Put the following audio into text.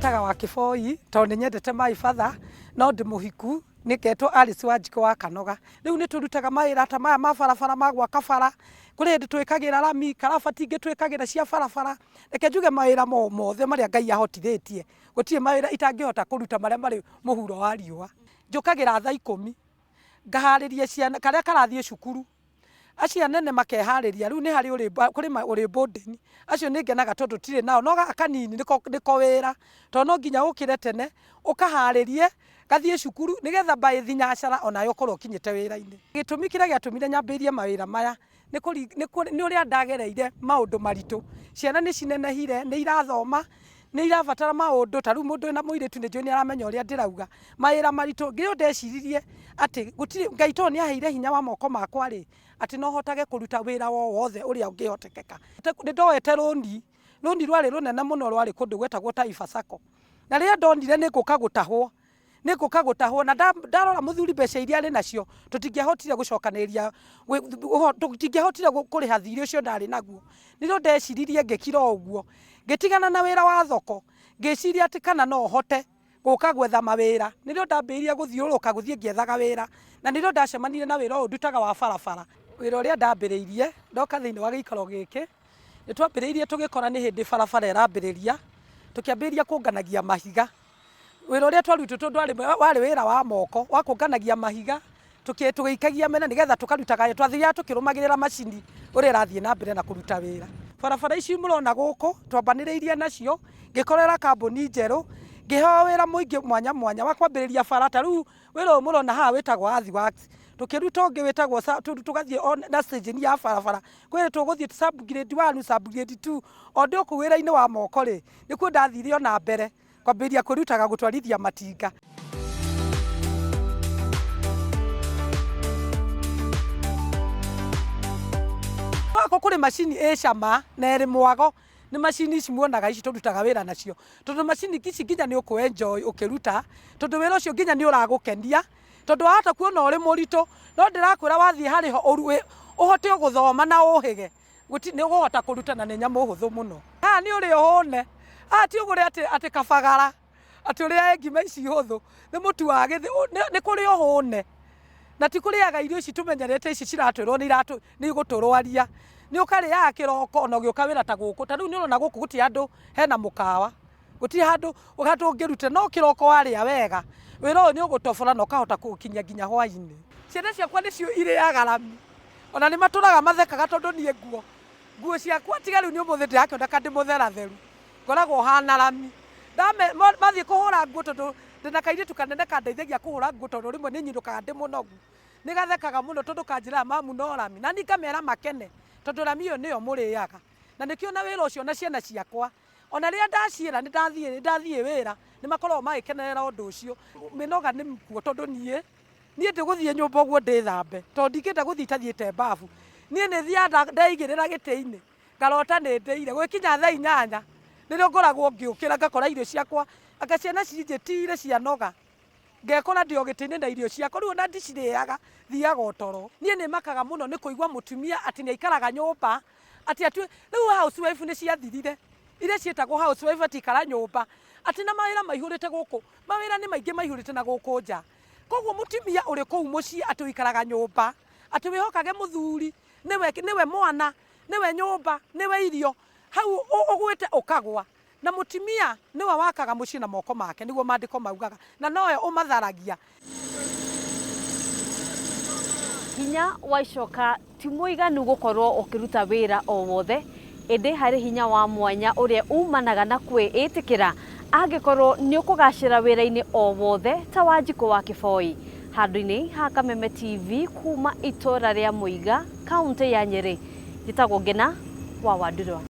Ndĩtaga wa Kĩboi tondũ nĩnyendete my father no ndĩ mũhiku nĩketwo Alice Wanjikũ wa Kanoga. Rĩu nĩ tũrutaga mawĩra ta maya ma barabara ma gwaka bara, kũrĩ hĩndĩ twĩkagĩra rami, karabati ingĩ twĩkagĩra cia barabara. Reke njuge mawĩra mothe marĩa Ngai ahotithĩtie, gũtirĩ mawĩra itangĩhota kũruta marĩa marĩ mũhuro wa riũa. Njũkagĩra thaa 10 ngaharĩria ciana karĩa karathiĩ cukuru, acio anene makeharĩria. Rĩu nĩ harĩ kũrĩ bondeni, acio nĩngenaga tondũ tirĩ nao, no gaka kanini nĩko wĩra tondũ no nginya ũkĩre tene ũkaharĩrie gathiĩ cukuru nĩgetha by thinacara onayo ũkorwo ũkinyĩte wĩra-inĩ. Gĩtũmi kĩrĩa gĩatũmire nyambĩrĩrie mawĩra maya nĩ ũrĩa ndagereire maũndũ maritũ. Ciana nĩ cinenehire, nĩ irathoma, nĩ irabatara maũndũ. Ta rĩu mũndũ wĩna mũirĩtu nĩ njũĩ nĩ aramenya ũrĩa ndĩrauga. Mawĩra maritũ ngĩo ndeciririe atĩ gũtirĩ Ngai to nĩ aheire hinya wa moko makwa rĩ, atĩ no hotage kũruta wĩra wothe ũrĩa ũngĩhotekeka. Nĩ ndoete rũni rwarĩ rũnene mũno, rwarĩ kũndũ gwetagwo Taifa Sacco. Na rĩrĩa ndonire nĩ ngũka gũtahwo na ndarora mũthuri mbeca iria arĩ nacio tũtingĩahotire gũcokanĩrĩria, tũtingĩahotire kũrĩha thirĩ ũcio ndarĩ naguo. Nĩrĩo ndeciririe ngĩkira ũguo, ngĩtigana na wĩra wa thoko, ngĩciria atĩ kana no hote gũka gwetha mawĩra. Nĩrĩo ndambĩrĩirie gũthiĩ ngĩethaga wĩra, na nĩrĩo ndacemanirie na wĩra ũyũ ndutaga wa barabara. Wĩra ũrĩa ndambĩrĩirie ndoka thĩinĩ wa gĩikaro gĩkĩ, nĩ twambĩrĩirie tũgĩkora nĩ hĩndĩ barabara ĩrambĩrĩria, tũkĩambĩrĩria kũnganagia mahiga. Wĩra ũrĩa twarutĩtwo warĩ wĩra wa moko wa kũnganagia mahiga, tũgĩikagia mena nĩgetha tũkarutaga, twathiaga tũkĩrũmagĩrĩra macini ũrĩa ĩrathiĩ na mbere na kũruta wĩra. Barabara ici mũrona gũkũ twambanĩrĩirie nacio, ngĩkorera kambuni njerũ, ngĩheo wĩra mũingĩ mwanya mwanya wa kwambĩrĩria bara. Ta rĩu wĩra ũyũ mũrona haha wĩtagwo Earthworks, tũkĩruta ũngĩ wĩtagwo tũgathiĩ na stage ya barabara, kwĩrĩ tũgũthiĩ sub grade 1 sub grade 2. O ndĩ kũu wĩra-inĩ wa moko rĩ, nĩkuo ndathire ona mbere kwambĩrĩria kwĩrutaga gũtwarithia matinga. Gwakwa kũrĩ macini ĩ cama na ĩrĩ mwago, nĩ macini ici muonaga ici tũrutaga wĩra nacio, tondũ macini ici nginya nĩ ũkũ-enjoy ũkĩruta, tondũ wĩra ũcio nginya nĩ ũragũkenia, tondũ wahota kuona ũrĩ mũritũ, no ndĩrakwĩra wathiĩ harĩ ũhote gũthoma na ũhĩge, nĩ ũkũhota kũruta na nĩ nyamũ hũthũ mũno. Haha nĩ ũrĩ ũhũne, haha ti ũgũre atĩ kabagara, atĩ ũrĩa ngima ici hũthũ, nĩ mũtu wa gĩthĩ, nĩ kũrĩ ũhũne, na ti kũrĩaga irio ici tũmenyerete ici ciratwĩrwo nĩ gũtũrwaria. Nĩ ũkarĩaga kĩroko ona ũgĩũka wĩra ta gũkũ. Ta rĩu nĩ ũrona gũkũ gũtirĩ handũ hena mũkawa, gũtirĩ handũ ũngĩruta, no kĩroko warĩa wega wĩra ũyũ nĩ ũgũtobora na ũkahota gũkinya nginya hwaĩ-inĩ. Ciana ciakwa nĩcio irĩaga rami, ona nĩ matũraga mathekaga tondũ niĩ nguo ciakwa tiga rĩu nĩ ũmũthĩ ndĩrakĩoneka ndĩmũtheratheru, ngoragwo hana rami. Mathiĩ kũhũra nguo tondũ ndĩna kairĩtu kanene kandeithagia kũhũra nguo tondũ rĩmwe nĩ nyinũkaga ndĩ mũnogu, nĩ gathekaga mũno tondũ kanjĩraga mamu no rami, na niĩ ngamera makene tondũ rami ĩyo nĩyo mũrĩaga. Na nĩkĩo na wĩra ũcio na ciana ciakwa ona rĩrĩa ndaciĩra nĩ ndathiĩ wĩra nĩ makoragwo magĩkenerera ũndũ ũcio. Mĩnoga nĩ mĩkuo tondũ niĩ ndĩgũthiĩ nyũmba ũguo ndĩthambe tondũ ndingĩenda gũthiĩ itathiĩte mbabu. Niĩ nĩ thiaga ndeigĩrĩra gĩtĩ-inĩ ngarota nĩ ndĩire, gwĩkinya thaa 8 nĩrĩo ngoragwo ngĩũkĩra ngakora irio ciakwa, anga ciana cinjĩtire cianoga, ngekora ndĩ o gĩtĩ-inĩ na irio ciakwa, rĩu ona ndicirĩaga thiaga o toro. Niĩ nĩ makaga mũno nĩ kũigua mũtumia atĩ nĩ aikaraga nyũmba, atĩ rĩu housewife nĩ ciathirire, iria ciĩtagwo housewife atikara nyũmba, atĩ na mawĩra maihũrĩte gũkũ, mawĩra nĩ maingĩ maihũrĩte na gũkũ nja. Koguo mũtumia ũrĩ kũu mũciĩ atĩ ũikaraga nyũmba, atĩ wĩhokage mũthuri, nĩwe mwana, nĩwe nyũmba, nĩwe irio, hau ũgwĩte ũkagwa. Na mũtumia nĩwe wakaga mũciĩ na moko make, nĩguo maandĩko maugaga, na nowe ũmatharagia. Hinya wa icoka ti mũiganu gũkorwo ũkĩruta wĩra o wothe, ĩndĩ harĩ hinya wa mwanya ũrĩa umanaga na kwĩĩtĩkĩra angĩkorwo nĩ ũkũgacĩra wĩra-inĩ o wothe ta Wanjikũ wa Kĩboi. Handũ-inĩ ha Kameme TV kuma itũra rĩa Mũiga, kaunti ya Nyeri, njĩtagwo Ngina wa Wandurwa.